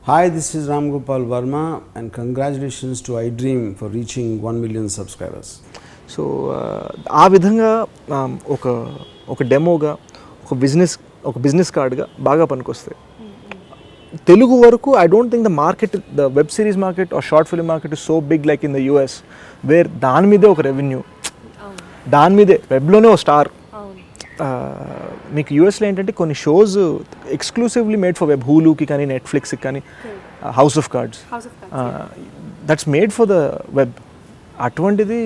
Hi, this is Ram Gopal Verma, and congratulations to iDream for reaching 1 million subscribers. So ఆ విధంగా ఒక ఒక డెమోగా ఒక బిజినెస్ కార్డ్గా బాగా పనికొస్తాయి. తెలుగు వరకు I don't think the web series market or short film market is so big like in the US, where దాని మీదే ఒక రెవెన్యూ, దాని మీదే వెబ్లోనే ఒక స్టార్. మీకు యూఎస్లో ఏంటంటే కొన్ని shows exclusively made for web, హూలూకి కానీ నెట్ఫ్లిక్స్కి కానీ, House of Cards that's made for the web. అటువంటిది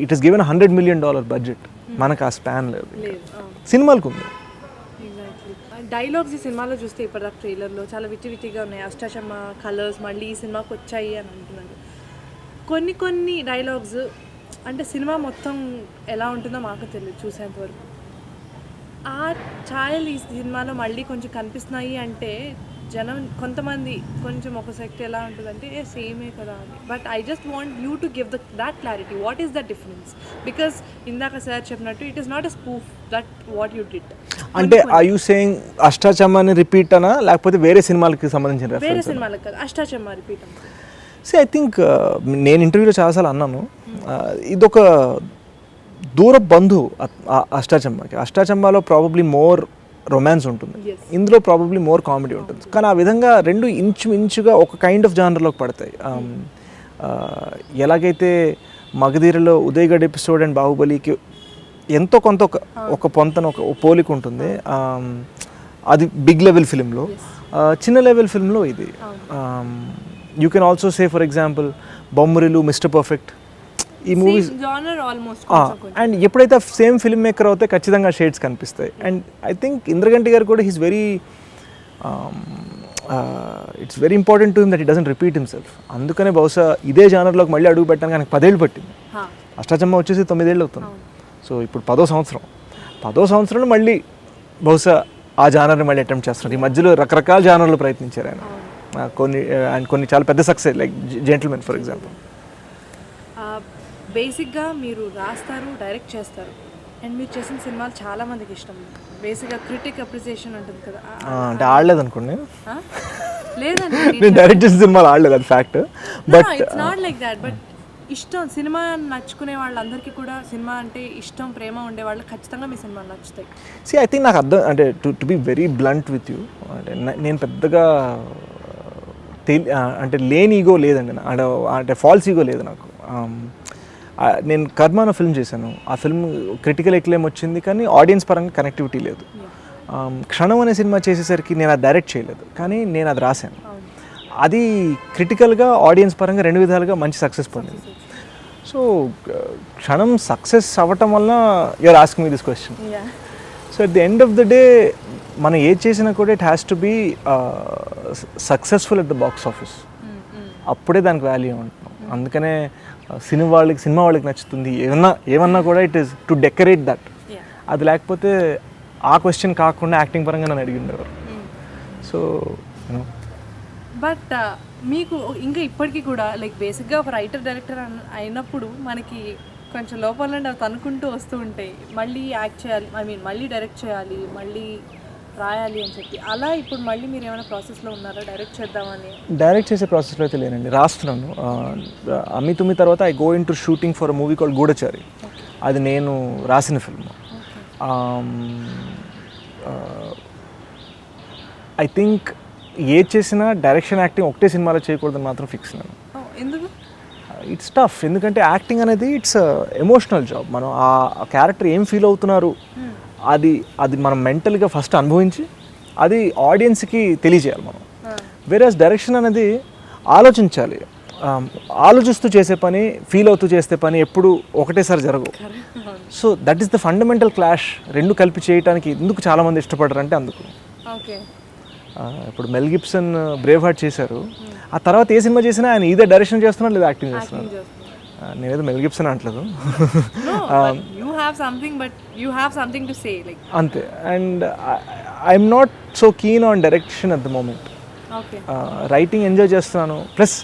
it is given $100 million budget. మనకు ఆ స్పాన్ లేదు, సినిమాలకు ఉంది. డైలాగ్స్ ఈ సినిమాలో చూస్తే ఇప్పటిదాకా ట్రైలర్లో చాలా విటిగా ఉన్నాయి. అష్టాచమ్మ కలర్స్ మళ్ళీ ఈ సినిమాకి వచ్చాయి అని అంటున్నారు. కొన్ని డైలాగ్స్ అంటే సినిమా మొత్తం ఎలా ఉంటుందో మాకు తెలియదు చూసేంతవరకు. ఆ ఛాయలు ఈ సినిమాలో మళ్ళీ కొంచెం కనిపిస్తున్నాయి అంటే జనం కొంతమంది కొంచెం ఒక సెక్ట్ ఎలా ఉంటుందంటే సేమే కదా అని. But I just want you to give that clarity. What is the difference? Because ఇందాక సార్ చెప్పినట్టు it is not a spoof that what you did. అంటే ఆర్ యూ సేయింగ్ అష్టాచమ్మని రిపీట్ అనా, లేకపోతే వేరే సినిమాలకి సంబంధించిన వేరే సినిమాలకు కదా అష్టాచమ్మ రిపీట్ అన్న? ఐ థింక్ నేను ఇంటర్వ్యూలో చాలాసార్లు అన్నాను, ఇదొక దూర బంధువు అష్టాచమ్మకి. అష్టాచమ్మలో ప్రాబబ్లీ మోర్ రొమాన్స్ ఉంటుంది, ఇందులో ప్రాబబ్లీ మోర్ కామెడీ ఉంటుంది. కానీ ఆ విధంగా రెండు ఇంచుగా ఒక కైండ్ ఆఫ్ జానర్లోకి పడతాయి. ఎలాగైతే మగధీరలో ఉదయగఢ్ ఎపిసోడ్ అండ్ బాహుబలికి ఎంతో కొంత ఒక పొంతన ఒక పోలిక ఉంటుంది. అది బిగ్ లెవెల్ ఫిల్మ్లో, చిన్న లెవెల్ ఫిల్మ్లో ఇది. You can also say for example Bommarillu, mister perfect, ఈ మూవీస్. అండ్ ఎప్పుడైతే సేమ్ ఫిల్మ్ మేకర్ అవుతే ఖచ్చితంగా షేడ్స్ కనిపిస్తాయి. అండ్ ఐ థింక్ ఇంద్రగంటి గారు కూడా he's very it's very important to him that he doesn't repeat himself. అందుకనే బహుశా ఇదే జానర్లోకి మళ్ళీ అడుగు పెట్టడానికి ఆయనకు 10 ఏళ్ళు పట్టింది. అష్టాచమ్మ వచ్చేసి 9 ఏళ్ళు అవుతుంది. సో ఇప్పుడు 10వ సంవత్సరంలో మళ్ళీ బహుశా ఆ జానర్ని మళ్ళీ అటెంప్ట్ చేస్తున్నారు. ఈ మధ్యలో రకరకాల జానర్లు ప్రయత్నించారు ఆయన. కొన్ని చాలా పెద్ద success, like Gentleman for example. బేసిక్గా మీరు రాస్తారు, డైరెక్ట్ చేస్తారు, అండ్ మీరు చేసిన సినిమాలు చాలా మందికి ఇష్టం. బేసిక్గా క్రిటిక్ అప్రిసియేషన్ ఉంటుంది కదా. అంటే ఆడలేదు అనుకోండి, లేదండి నేను డైరెక్ట్ చేసిన సినిమాలు ఆడలేదు, అది fact. But it's not like that. But ఇష్టం, సినిమా నచ్చుకునే వాళ్ళందరికీ కూడా సినిమా అంటే ఇష్టం, ప్రేమ ఉండే వాళ్ళు ఖచ్చితంగా మీ సినిమాలు నచ్చుతాయి. ఐ థింక్ నాకు అర్థం అంటే to be very blunt with you, అంటే నేను పెద్దగా అంటే లేని ఈగో లేదండి, అంటే ఫాల్స్ ఈగో లేదు నాకు. నేను కర్మ అనే ఫిల్మ్ చేశాను. ఆ ఫిల్మ్ క్రిటికల్ ఎక్లేమ్ వచ్చింది, కానీ ఆడియన్స్ పరంగా కనెక్టివిటీ లేదు. క్షణం అనే సినిమా చేసేసరికి నేను అది డైరెక్ట్ చేయలేదు, కానీ నేను అది రాశాను. అది క్రిటికల్గా ఆడియన్స్ పరంగా 2 విధాలుగా మంచి సక్సెస్ పొందింది. సో క్షణం సక్సెస్ అవ్వటం వల్ల you're asking me this question. So at the end of the day మనం ఏది చేసినా కూడా it has to be successful at the box office. అప్పుడే దానికి వాల్యూ ఉంటుంది. అందుకనే సినిమా వాళ్ళకి నచ్చుతుంది ఏమన్నా కూడా it is to decorate that. అది లేకపోతే ఆ క్వశ్చన్ కాకుండా యాక్టింగ్ పరంగా నన్ను అడిగిండేవారు. సో బట్ మీకు ఇంకా ఇప్పటికీ కూడా లైక్ బేసిక్గా ఒక రైటర్ డైరెక్టర్ అయినప్పుడు మనకి కొంచెం లోపల నుండి అవి తనుకుంటూ వస్తూ ఉంటాయి, మళ్ళీ యాక్ట్ చేయాలి, మళ్ళీ డైరెక్ట్ చేయాలి, మళ్ళీ రాయాలి అని చెప్పి. అలా ఇప్పుడు మళ్ళీ మీరు ఏమైనా ప్రాసెస్లో ఉన్నారా డైరెక్ట్ చేద్దామని? డైరెక్ట్ చేసే ప్రాసెస్లో అయితే లేనండి, రాస్తున్నాను. అమ్మి తర్వాత I go into shooting for a movie called Goodachari. అది నేను రాసిన ఫిల్మ్. ఐ థింక్ ఏది చేసినా డైరెక్షన్, యాక్టింగ్ ఒకటే సినిమాలో చేయకూడదని మాత్రం ఫిక్స్ నేను. ఎందుకు? ఇట్స్ టఫ్, ఎందుకంటే యాక్టింగ్ అనేది ఇట్స్ ఎమోషనల్ జాబ్. మనం ఆ క్యారెక్టర్ ఏం ఫీల్ అవుతున్నారు అది మనం మెంటల్గా ఫస్ట్ అనుభవించి అది ఆడియన్స్కి తెలియజేయాలి మనం. వేరేస్ డైరెక్షన్ అనేది ఆలోచించాలి, ఆలోచిస్తూ చేసే పని, ఫీల్ అవుతూ చేసే పని ఎప్పుడు ఒకటేసారి జరగవు. So that is the fundamental clash. రెండు కలిపి చేయడానికి ఎందుకు చాలామంది ఇష్టపడరు అంటే అందుకు. ఇప్పుడు మెల్ గిబ్సన్ బ్రేవ్ హార్ట్ చేశారు, ఆ తర్వాత ఏ సినిమా చేసినా ఆయన ఇదే డైరెక్షన్ చేస్తున్నాడు లేదా యాక్టింగ్ చేస్తున్నాడు. నేనేదో మెల్ గిబ్సన్ అంటలేదు, అంతే. And I'm not so keen on direction at the moment. Writing enjoy చేస్తున్నాను, ప్లస్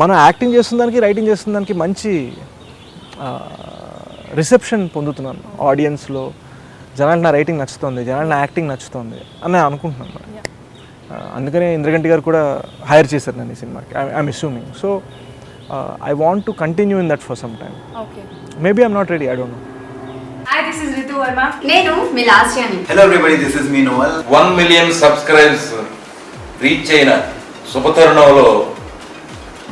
మనం యాక్టింగ్ చేస్తున్న దానికి రైటింగ్ చేస్తున్న దానికి మంచి రిసెప్షన్ పొందుతున్నాను ఆడియన్స్లో. జనాలు నా రైటింగ్ నచ్చుతుంది, జనాలు నా యాక్టింగ్ నచ్చుతుంది అని నేను అనుకుంటున్నాను. అందుకనే ఇంద్రగంటి గారు కూడా హైర్ చేశారు నన్ను ఈ సినిమాకి, I'm assuming. So I want to continue in that for some time. Okay. Maybe I'm not ready, I don't know. Hi, this is Ritu Verma. నేను మీ లాస్యాని. Hello everybody, this is me Noel. 1 million subscribers reach అయిన శుభతరుణంలో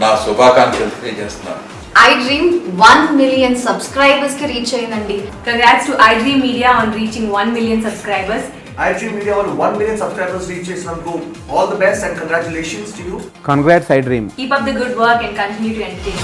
నా శుభాకాంక్షలు తెలియజేస్తున్నాను. I dream 1 million subscribers కి reach అయిందండి. Congrats to iDream Media on reaching 1 million subscribers. iDream Media వాళ్ళు 1 million subscribers reach చేసినందుకు all the best and congratulations to you. Congrats iDream. Keep up the good work and continue to entertain.